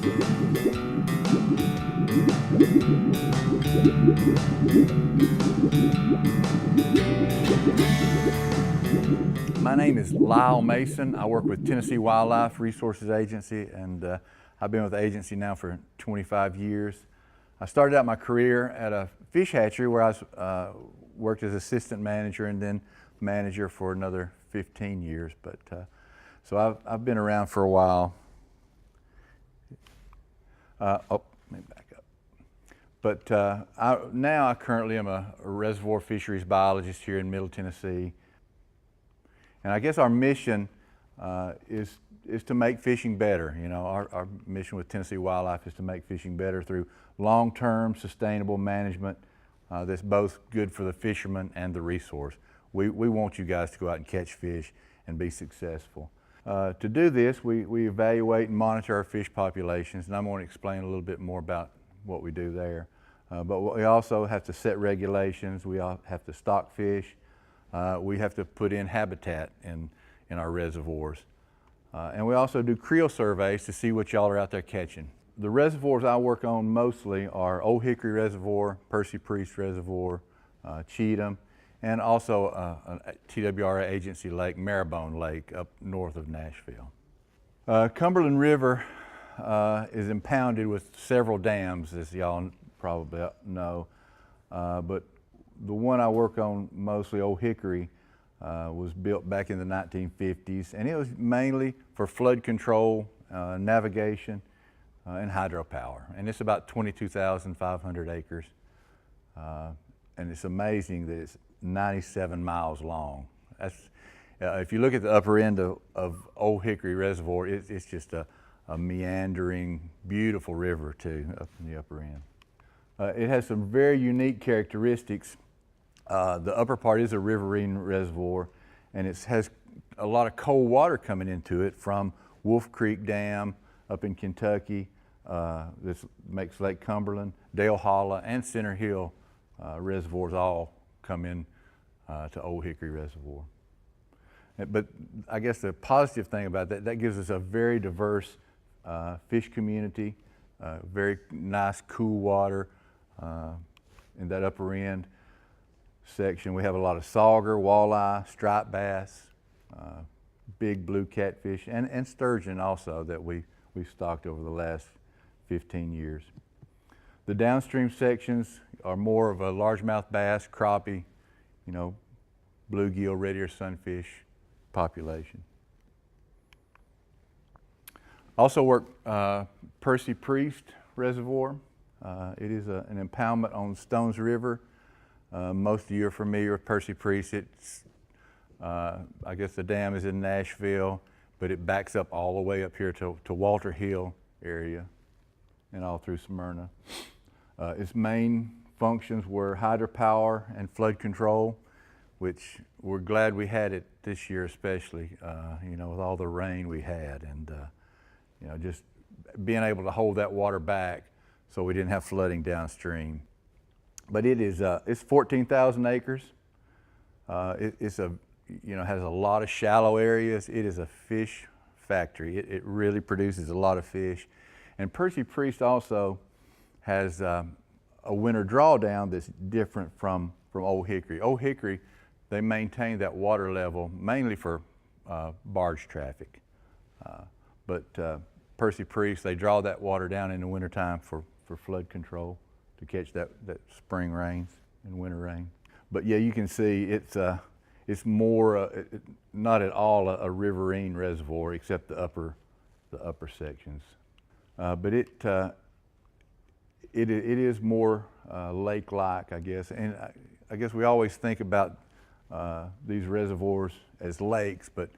My name is Lyle Mason. I work with Tennessee Wildlife Resources Agency, and I've been with the agency now for 25 years. I started out my career at a fish hatchery where I worked as assistant manager and then manager for another 15 years. So I've been around for a while. Let me back up. But now I currently am a reservoir fisheries biologist here in Middle Tennessee. And I guess our mission is to make fishing better. You know, our mission with Tennessee Wildlife is to make fishing better through long-term sustainable management that's both good for the fishermen and the resource. We want you guys to go out and catch fish and be successful. To do this, we evaluate and monitor our fish populations, and I'm going to explain a little bit more about what we do there. But we also have to set regulations. We all have to stock fish. We have to put in habitat in our reservoirs. And we also do creel surveys to see what y'all are out there catching. The reservoirs I work on mostly are Old Hickory Reservoir, Percy Reservoir, Cheatham, and also a TWRA agency lake, Marrowbone Lake, up north of Nashville. Cumberland River is impounded with several dams, as y'all probably know, but the one I work on mostly, Old Hickory, was built back in the 1950s, and it was mainly for flood control, navigation, and hydropower. And it's about 22,500 acres. And it's amazing that it's 97 miles long. That's, if you look at the upper end of Old Hickory Reservoir, it's just a meandering, beautiful river too, up in the upper end. It has some very unique characteristics. The upper part is a riverine reservoir, and it has a lot of cold water coming into it from Wolf Creek Dam up in Kentucky. This makes Lake Cumberland, Dale Hollow, and Center Hill reservoirs all come in to Old Hickory Reservoir. But I guess the positive thing about that gives us a very diverse fish community, very nice cool water in that upper end section. We have a lot of sauger, walleye, striped bass, big blue catfish, and sturgeon also that we've stocked over the last 15 years. The downstream sections are more of a largemouth bass, crappie, you know, bluegill, red ear sunfish population. Also work Percy Reservoir. It is an impoundment on Stones River. Most of you are familiar with Percy. It's, I guess the dam is in Nashville, but it backs up all the way up here to Walter Hill area and all through Smyrna. Its main functions were hydropower and flood control, which we're glad we had it this year especially, you know, with all the rain we had, and you know, just being able to hold that water back so we didn't have flooding downstream. But it is, it's 14,000 acres. It's a, you know, has a lot of shallow areas. It is a fish factory. It really produces a lot of fish. And Percy also has a winter drawdown that's different from Old Hickory. Old Hickory, they maintain that water level mainly for barge traffic. But Percy, they draw that water down in the wintertime for flood control to catch that spring rains and winter rain. But yeah, you can see it's more, not at all a riverine reservoir except the upper sections. But it is more lake-like, I guess. And I guess we always think about these reservoirs as lakes, but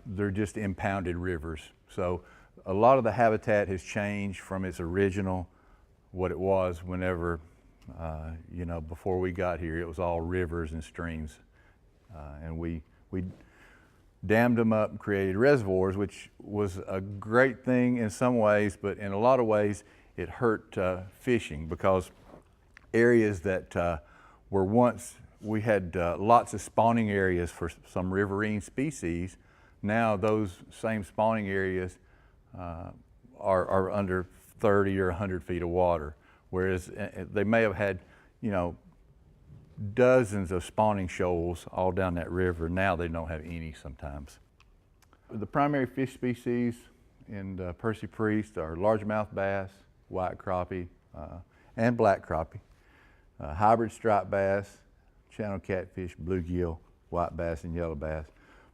they're just impounded rivers. So a lot of the habitat has changed from its original, what it was whenever, you know, before we got here. It was all rivers and streams. And we dammed them up and created reservoirs, which was a great thing in some ways, but in a lot of ways it hurt fishing, because areas that were once, we had lots of spawning areas for some riverine species. Now those same spawning areas are under 30 or 100 feet of water, whereas they may have had, you know, dozens of spawning shoals all down that river. Now they don't have any sometimes. The primary fish species in Percy Priest are largemouth bass, white crappie, and black crappie, hybrid striped bass, channel catfish, bluegill, white bass, and yellow bass.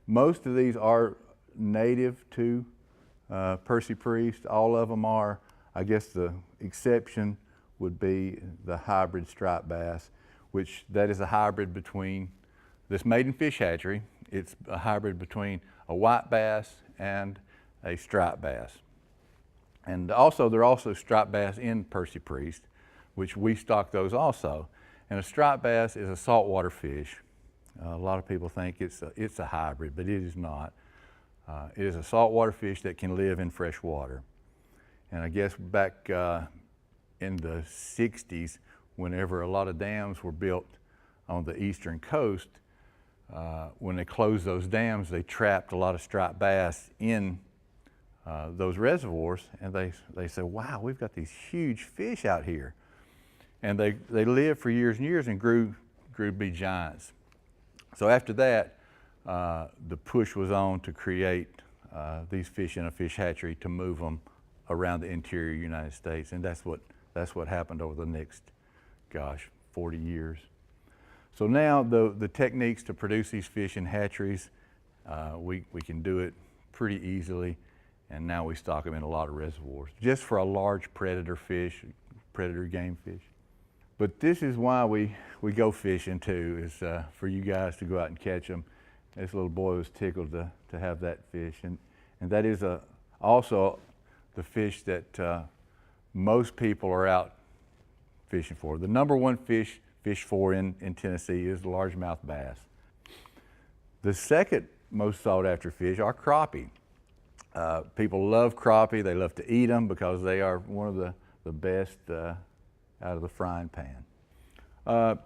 Most of these are native to Percy Priest. All of them are. I guess the exception would be the hybrid striped bass, which that is a hybrid between this maiden fish hatchery. It's a hybrid between a white bass and a striped bass. And also, there are also striped bass in Percy Priest, which we stock those also. And a striped bass is a saltwater fish. A lot of people think it's a hybrid, but it is not. It is a saltwater fish that can live in fresh water. And I guess back in the 60s, whenever a lot of dams were built on the eastern coast, when they closed those dams, they trapped a lot of striped bass in those reservoirs, and they said, wow, we've got these huge fish out here. And they lived for years and years and grew to be giants. So after that, the push was on to create these fish in a fish hatchery to move them around the interior United States, and that's what happened over the next, gosh, 40 years. So now the techniques to produce these fish in hatcheries, we can do it pretty easily, and now we stock them in a lot of reservoirs, just for a large predator fish, predator game fish. But this is why we go fishing too, is for you guys to go out and catch them. This little boy was tickled to have that fish, and that is also the fish that most people are out fishing for. The number one fish for in Tennessee is the largemouth bass. The second most sought after fish are crappie. People love crappie. They love to eat them because they are one of the best out of the frying pan. A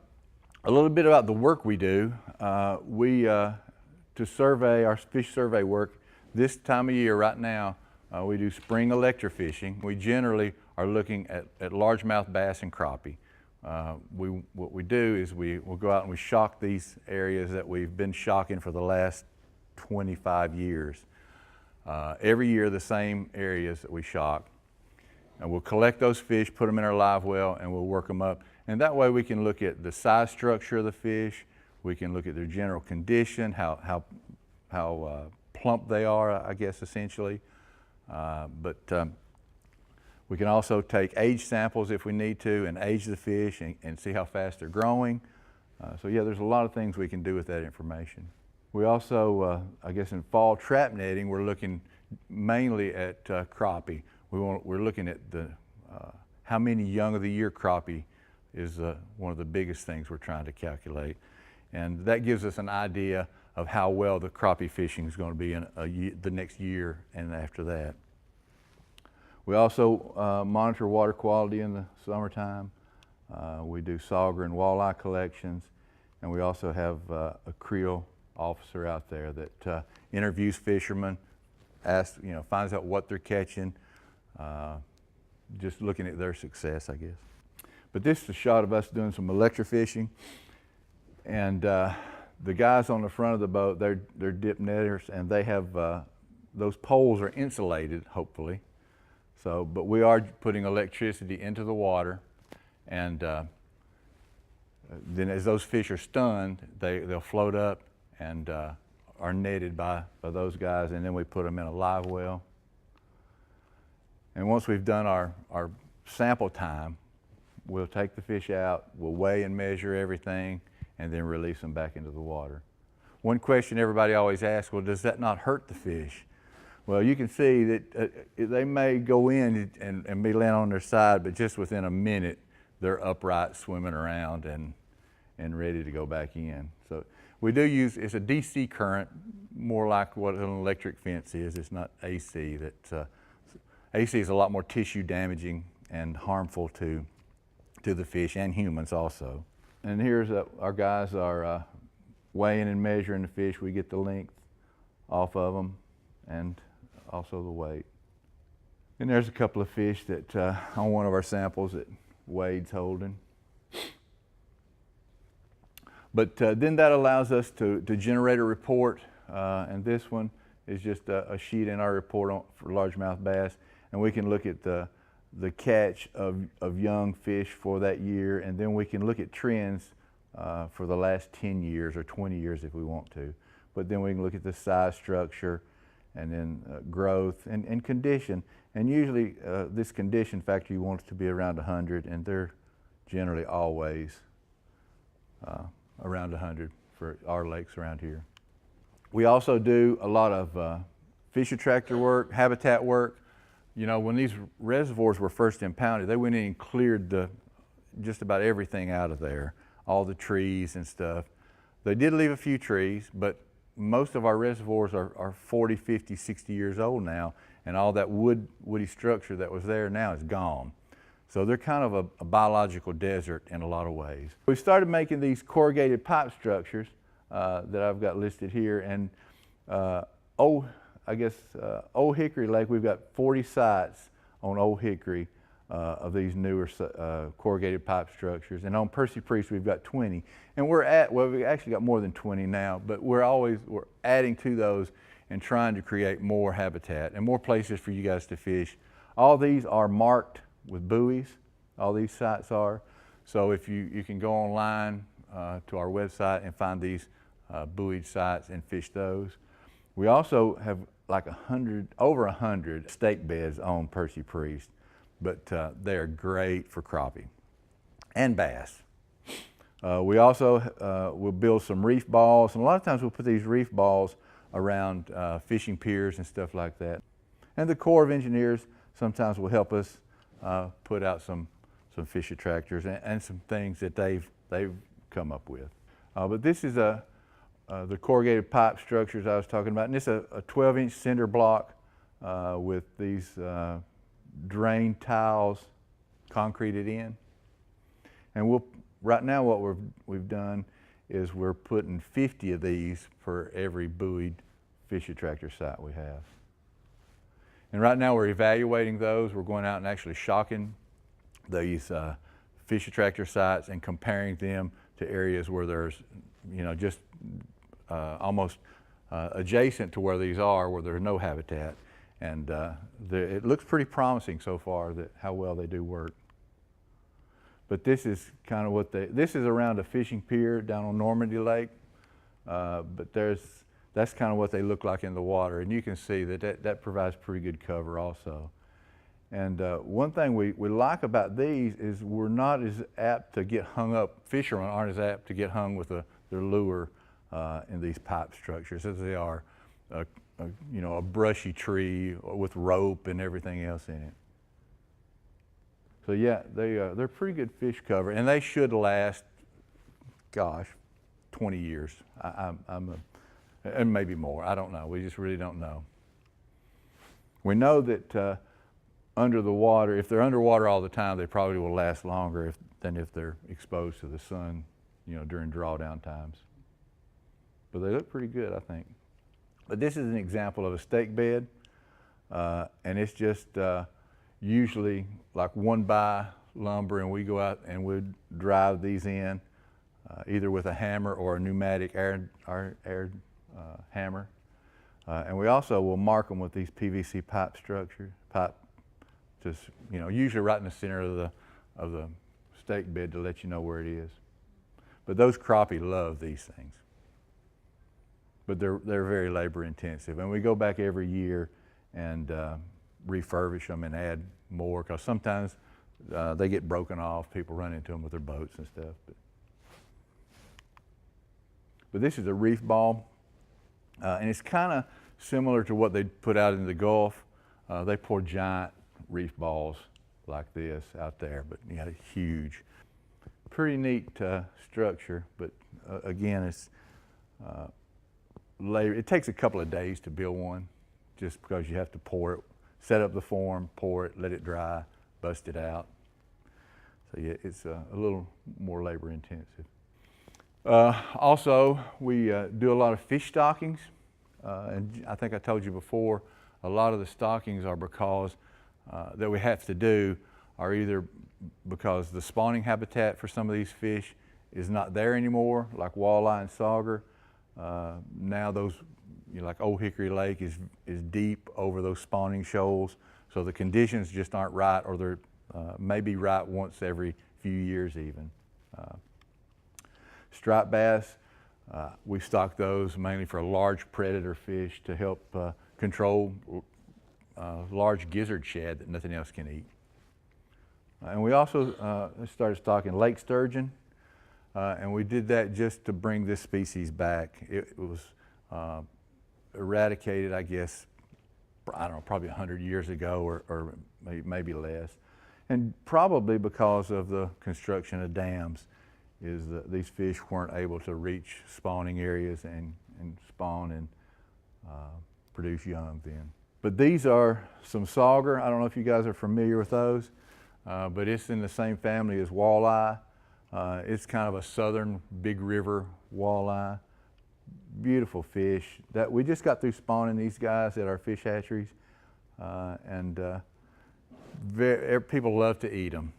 little bit about the work we do. To survey our fish survey work, this time of year right now, we do spring electrofishing. We generally are looking at largemouth bass and crappie. What we do is we'll go out and we shock these areas that we've been shocking for the last 25 years. Every year the same areas that we shock. And we'll collect those fish, put them in our live well, and we'll work them up. And that way we can look at the size structure of the fish, we can look at their general condition, how plump they are, I guess, essentially. We can also take age samples if we need to and age the fish and see how fast they're growing. So yeah, there's a lot of things we can do with that information. We also, I guess in fall trap netting, we're looking mainly at crappie. We're looking at how many young of the year crappie is one of the biggest things we're trying to calculate. And that gives us an idea of how well the crappie fishing is going to be in the next year and after that. We also monitor water quality in the summertime. We do sauger and walleye collections, and we also have a creel officer out there that interviews fishermen, finds out what they're catching, just looking at their success, I guess. But this is a shot of us doing some electrofishing, and the guys on the front of the boat, they're dip netters, and they have those poles are insulated, hopefully. So, but we are putting electricity into the water, and then as those fish are stunned, they'll float up and are netted by those guys, and then we put them in a live well. And once we've done our sample time, we'll take the fish out, we'll weigh and measure everything, and then release them back into the water. One question everybody always asks, well, does that not hurt the fish? Well, you can see that they may go in and be laying on their side, but just within a minute, they're upright, swimming around, and ready to go back in. So we do use, it's a DC current, more like what an electric fence is. It's not AC. AC is a lot more tissue damaging and harmful to the fish and humans also. And here's our guys are weighing and measuring the fish. We get the length off of them and also the weight. And there's a couple of fish that on one of our samples that Wade's holding. But then that allows us to generate a report, and this one is just a sheet in our report for largemouth bass, and we can look at the catch of young fish for that year, and then we can look at trends for the last 10 years or 20 years if we want to. But then we can look at the size, structure, and then growth and condition. And usually this condition factor, you want it to be around 100, and they're generally always around 100 for our lakes around here. We also do a lot of fish attractor work, habitat work. You know, when these reservoirs were first impounded, they went in and cleared just about everything out of there, all the trees and stuff. They did leave a few trees, but most of our reservoirs are 40, 50, 60 years old now, and all that woody structure that was there now is gone. So they're kind of a biological desert in a lot of ways. We started making these corrugated pipe structures that I've got listed here, and Old Hickory Lake, we've got 40 sites on Old Hickory of these newer corrugated pipe structures, and on Percy we've got 20. And we've actually got more than 20 now, but we're adding to those and trying to create more habitat and more places for you guys to fish. All these are marked with buoys, all these sites are. So if you can go online to our website and find these buoyed sites and fish those. We also have like over 100 stake beds on Percy Priest, but they are great for crappie and bass. We also will build some reef balls, and a lot of times we'll put these reef balls around fishing piers and stuff like that. And the Corps of Engineers sometimes will help us put out some fish attractors and some things that they've come up with. But this is the corrugated pipe structures I was talking about, and it's a 12-inch cinder block with these drain tiles concreted in. And right now what we've done is we're putting 50 of these for every buoyed fish attractor site we have. And right now we're evaluating those. We're going out and actually shocking these fish attractor sites and comparing them to areas where there's, you know, just almost adjacent to where these are, where there's no habitat. And it looks pretty promising so far how well they do work. But this is kind of this is around a fishing pier down on Normandy Lake. But that's kind of what they look like in the water. And you can see that provides pretty good cover also. And one thing we like about these is we're not as apt to get hung up, fishermen aren't as apt to get hung with their lure in these pipe structures as they are a brushy tree with rope and everything else in it. So yeah, they're pretty good fish cover, and they should last, gosh, 20 years. And maybe more. I don't know. We just really don't know. We know that under the water, if they're underwater all the time, they probably will last longer than if they're exposed to the sun, during drawdown times. But they look pretty good, I think. But this is an example of a stake bed, and it's just usually like 1x lumber, and we go out and we drive these in either with a hammer or a pneumatic air hammer. And we also will mark them with these PVC pipe structure, just usually right in the center of the stake bed to let you know where it is. But those crappie love these things. But they're very labor intensive, and we go back every year and refurbish them and add more, because sometimes they get broken off. People run into them with their boats and stuff. But this is a reef ball, and it's kind of similar to what they put out in the Gulf. They pour giant reef balls like this out there, but huge. Pretty neat structure, but again, it's labor. It takes a couple of days to build one, just because you have to pour it, set up the form, pour it, let it dry, bust it out. So yeah, it's a little more labor intensive. Also, we do a lot of fish stockings, and I think I told you before, a lot of the stockings are because that we have to do are either because the spawning habitat for some of these fish is not there anymore, like walleye and sauger. Now those, like Old Hickory Lake is deep over those spawning shoals, so the conditions just aren't right, or they're maybe right once every few years even. Striped bass, we stock those mainly for large predator fish to help control large gizzard shad that nothing else can eat. And we also started stocking lake sturgeon, and we did that just to bring this species back. It was eradicated, I guess, I don't know, probably 100 years ago or maybe less. And probably because of the construction of dams, is that these fish weren't able to reach spawning areas and spawn and produce young then. But these are some sauger. I don't know if you guys are familiar with those, but it's in the same family as walleye. It's kind of a southern big river walleye. Beautiful fish. That we just got through spawning these guys at our fish hatcheries, and people love to eat them.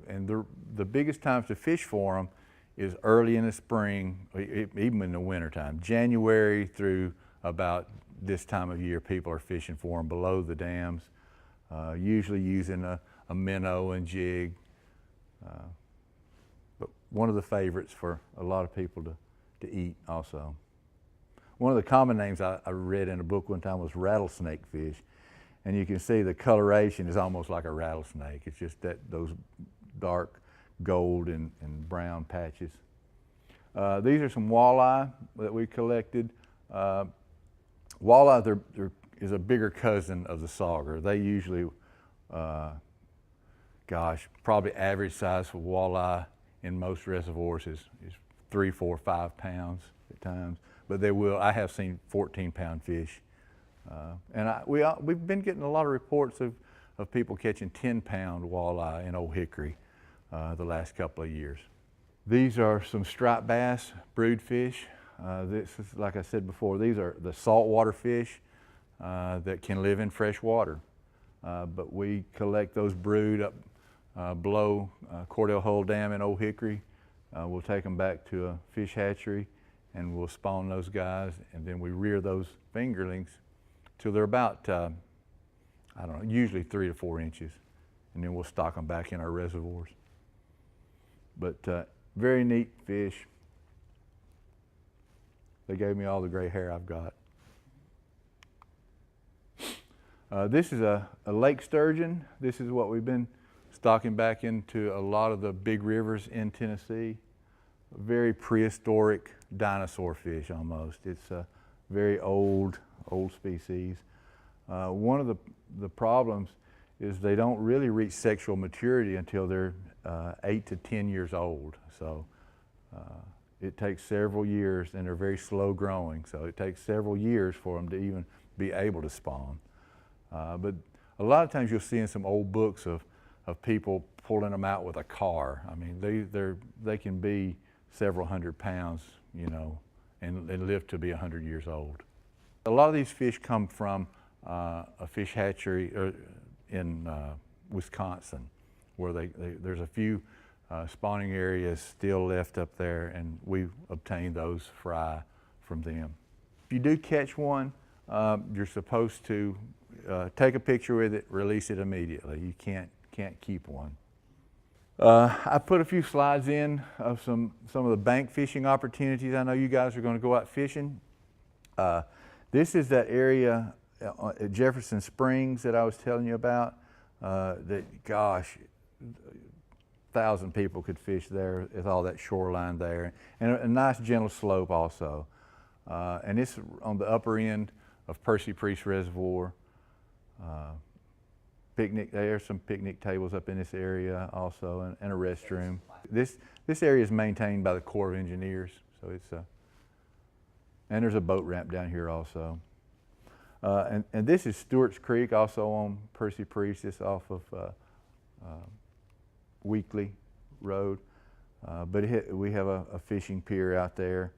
And the biggest times to fish for them is early in the spring, even in the wintertime. January through about this time of year, people are fishing for them below the dams, usually using a minnow and jig. But one of the favorites for a lot of people to eat also. One of the common names I read in a book one time was rattlesnake fish. And you can see the coloration is almost like a rattlesnake. It's just those dark gold and brown patches. These are some walleye that we collected. Walleye is a bigger cousin of the sauger. They usually, probably average size for walleye in most reservoirs is 3, 4, 5 pounds at times. But I have seen 14-pound fish. And we've been getting a lot of reports of people catching 10-pound walleye in Old Hickory the last couple of years. These are some striped bass brood fish. This is, like I said before, these are the saltwater fish that can live in fresh water. But we collect those brood up below Cordell Hull Dam in Old Hickory. We'll take them back to a fish hatchery and we'll spawn those guys, and then we rear those fingerlings till they're about, I don't know, usually 3 to 4 inches, and then we'll stock them back in our reservoirs. But very neat fish. They gave me all the gray hair I've got. This is a lake sturgeon. This is what we've been stocking back into a lot of the big rivers in Tennessee. A very prehistoric dinosaur fish almost. It's a very old species. One of the problems is they don't really reach sexual maturity until they're 8 to 10 years old. So it takes several years, and they're very slow growing. So it takes several years for them to even be able to spawn. But a lot of times you'll see in some old books of people pulling them out with a car. I mean, they can be several hundred pounds, and live to be 100 years old. A lot of these fish come from a fish hatchery in Wisconsin, where there's a few spawning areas still left up there, and we obtain those fry from them. If you do catch one, you're supposed to take a picture with it, release it immediately. You can't keep one. I put a few slides in of some of the bank fishing opportunities. I know you guys are going to go out fishing. This is that area at Jefferson Springs that I was telling you about. That, gosh, 1,000 people could fish there with all that shoreline there, and a nice gentle slope also. And it's on the upper end of Percy Reservoir. There's some picnic tables up in this area also, and a restroom. This area is maintained by the Corps of Engineers, so it's and there's a boat ramp down here also. And this is Stewart's Creek, also on Percy just off of Weekly Road. But we have a fishing pier out there.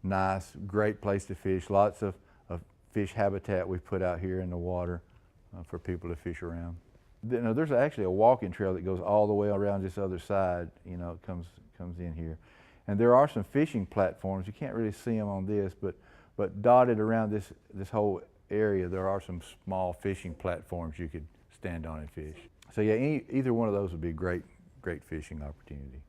Nice, great place to fish. Lots of fish habitat we've put out here in the water. for people to fish around. Now, there's actually a walking trail that goes all the way around this other side. You know, it comes in here, and there are some fishing platforms. You can't really see them on this, but dotted around this whole area, there are some small fishing platforms you could stand on and fish. So yeah, either one of those would be a great fishing opportunity.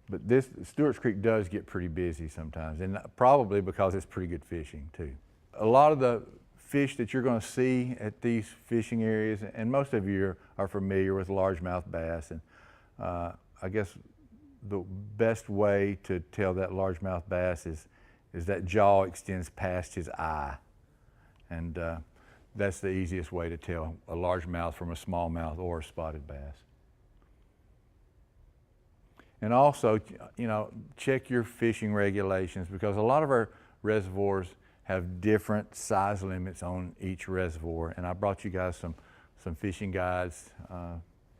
But this Stewart's Creek does get pretty busy sometimes, and probably because it's pretty good fishing too. A lot of the fish that you're going to see at these fishing areas, and most of you are familiar with largemouth bass, and I guess the best way to tell that largemouth bass is that jaw extends past his eye, and that's the easiest way to tell a largemouth from a smallmouth or a spotted bass. And also, you know, check your fishing regulations, because a lot of our reservoirs have different size limits on each reservoir. And I brought you guys some fishing guides.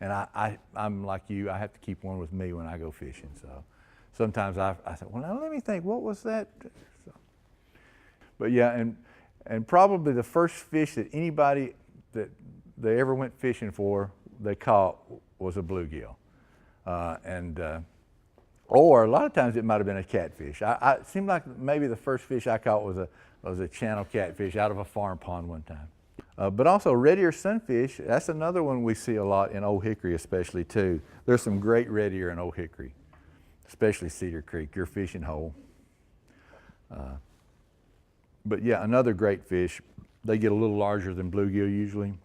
And I'm like you, I have to keep one with me when I go fishing. So sometimes I say, well, now let me think, what was that? So, but yeah, and probably the first fish that anybody that they ever went fishing for, they caught was a bluegill. Or a lot of times it might have been a catfish. It seemed like maybe the first fish I caught was a channel catfish out of a farm pond one time. But also red ear sunfish, that's another one we see a lot in Old Hickory especially too. There's some great red ear in Old Hickory, especially Cedar Creek, your fishing hole. But yeah, another great fish. They get a little larger than bluegill usually.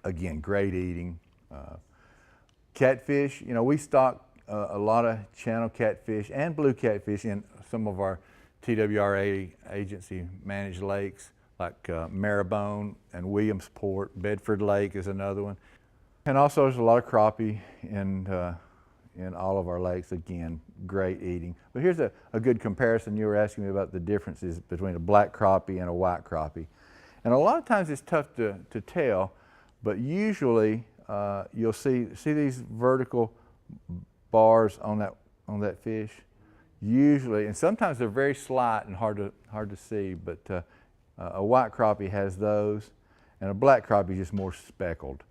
Again, great eating. Catfish, you know, we stock a lot of channel catfish and blue catfish in some of our TWRA agency managed lakes, like Marrowbone and Williamsport. Bedford Lake is another one. And also there's a lot of crappie in all of our lakes. Again, great eating. But here's a good comparison. You were asking me about the differences between a black crappie and a white crappie. And a lot of times it's tough to tell, but usually you'll see these vertical bars on that fish. Usually, and sometimes they're very slight and hard to see, but a white crappie has those, and a black crappie is just more speckled.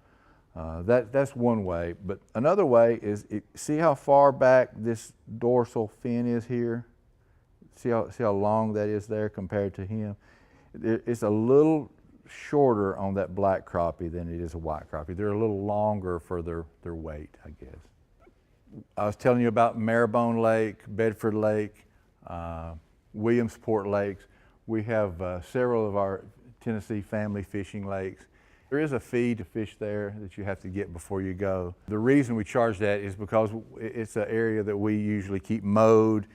That's one way, but another way is, see how far back this dorsal fin is here? See how long that is there compared to him? It's a little shorter on that black crappie than it is a white crappie. They're a little longer for their weight, I guess. I was telling you about Marrowbone Lake, Bedford Lake, Williamsport lakes. We have several of our Tennessee family fishing lakes. There is a fee to fish there that you have to get before you go. The reason we charge that is because it's an area that we usually keep mowed,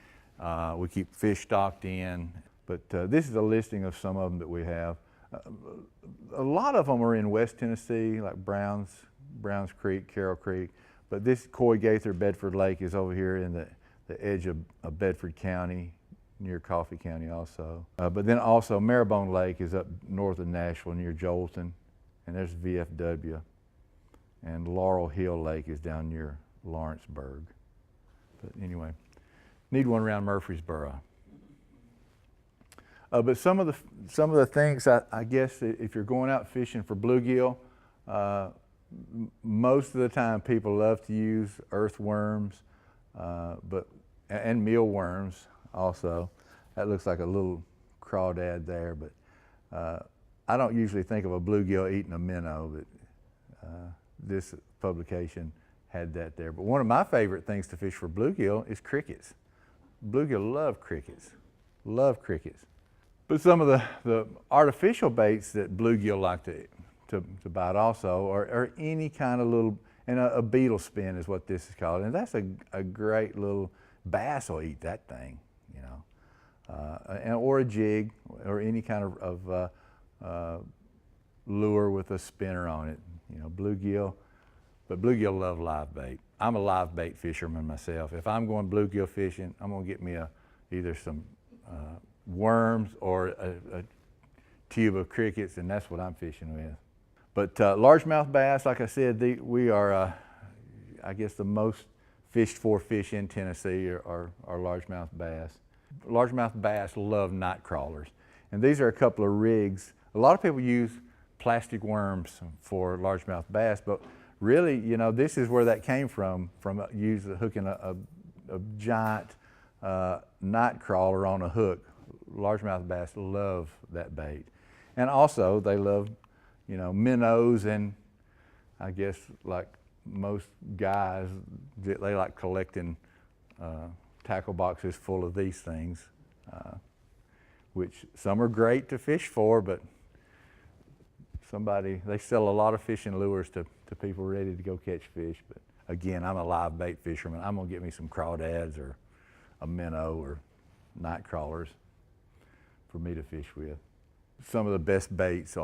we keep fish stocked in. But this is a listing of some of them that we have. A lot of them are in West Tennessee, like Browns Creek, Carroll Creek. But this Coy Gaither Bedford Lake is over here in the edge of Bedford County, near Coffee County also. But then also Marrowbone Lake is up north of Nashville near Jolton, and there's VFW. And Laurel Hill Lake is down near Lawrenceburg. But anyway, need one around Murfreesboro. But some of the things, I guess, if you're going out fishing for bluegill, most of the time people love to use earthworms, and mealworms also. That looks like a little crawdad there, but I don't usually think of a bluegill eating a minnow, but this publication had that there. But one of my favorite things to fish for bluegill is crickets. Bluegill love crickets, love crickets. But some of the artificial baits that bluegill like to bite also are any kind of little, and a beetle spin is what this is called. And that's a great little, bass will eat that thing, you know. Or a jig, or any kind of lure with a spinner on it, you know, bluegill. But bluegill love live bait. I'm a live bait fisherman myself. If I'm going bluegill fishing, I'm gonna get me either some worms or a tube of crickets, and that's what I'm fishing with. But largemouth bass, like I said, we are, I guess, the most fished for fish in Tennessee are largemouth bass. Largemouth bass love night crawlers, and these are a couple of rigs. A lot of people use plastic worms for largemouth bass, but really, you know, this is where that came from hooking a giant night crawler on a hook. Largemouth bass love that bait. And also they love, you know, minnows, and I guess like most guys, they like collecting tackle boxes full of these things, which some are great to fish for, but they sell a lot of fishing lures to people ready to go catch fish. But again, I'm a live bait fisherman. I'm gonna get me some crawdads or a minnow or night crawlers for me to fish with. Some of the best baits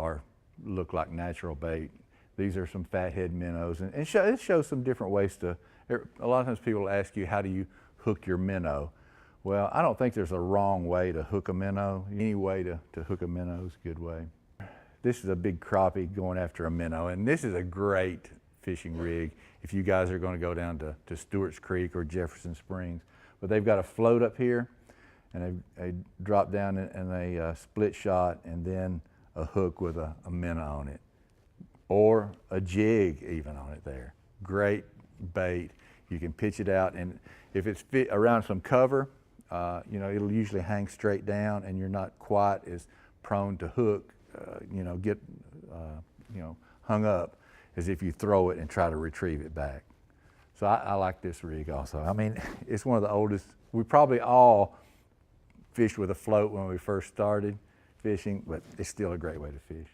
look like natural bait. These are some fathead minnows, and it shows some different ways to. A lot of times people ask you, how do you hook your minnow? Well, I don't think there's a wrong way to hook a minnow. Any way to hook a minnow is a good way. This is a big crappie going after a minnow, and this is a great fishing rig if you guys are going to go down to Stewart's Creek or Jefferson Springs. But they've got a float up here, and they drop down in a split shot, and then a hook with a minnow on it, or a jig even on it there. Great bait. You can pitch it out, and if it's fit around some cover, you know, it'll usually hang straight down, and you're not quite as prone to hook, you know, get you know, hung up as if you throw it and try to retrieve it back. So I like this rig also. I mean, it's one of the oldest. We probably all fished with a float when we first started fishing, but it's still a great way to fish.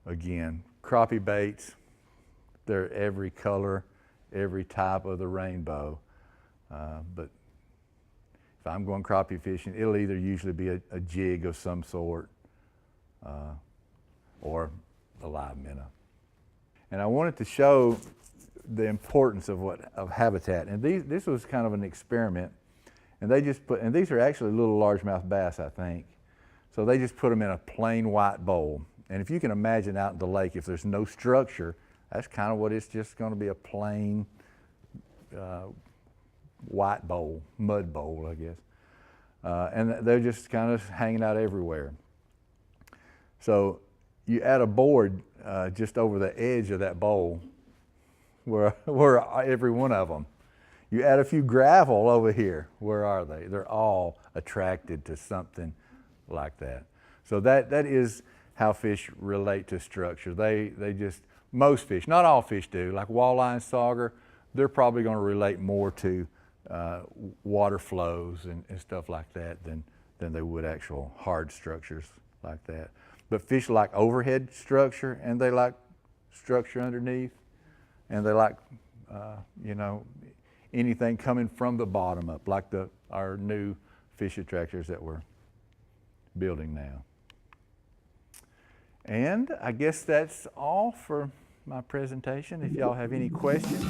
Again, crappie baits, they're every color, every type of the rainbow. But if I'm going crappie fishing, it'll either usually be a jig of some sort or a live minnow. And I wanted to show the importance of habitat. And this was kind of an experiment. And they just and these are actually little largemouth bass, I think. So they just put them in a plain white bowl. And if you can imagine out in the lake, if there's no structure, that's kind of what it's just going to be, a plain white bowl, mud bowl, I guess. And they're just kind of hanging out everywhere. So you add a board just over the edge of that bowl where every one of them. You add a few gravel over here, where are they? They're all attracted to something like that. So that is how fish relate to structure. They just, most fish, not all fish do, like walleye and sauger, they're probably going to relate more to water flows and stuff like that than they would actual hard structures like that. But fish like overhead structure, and they like structure underneath, and they like, you know, anything coming from the bottom up, like our new fish attractors that we're building now. And I guess that's all for my presentation. If y'all have any questions.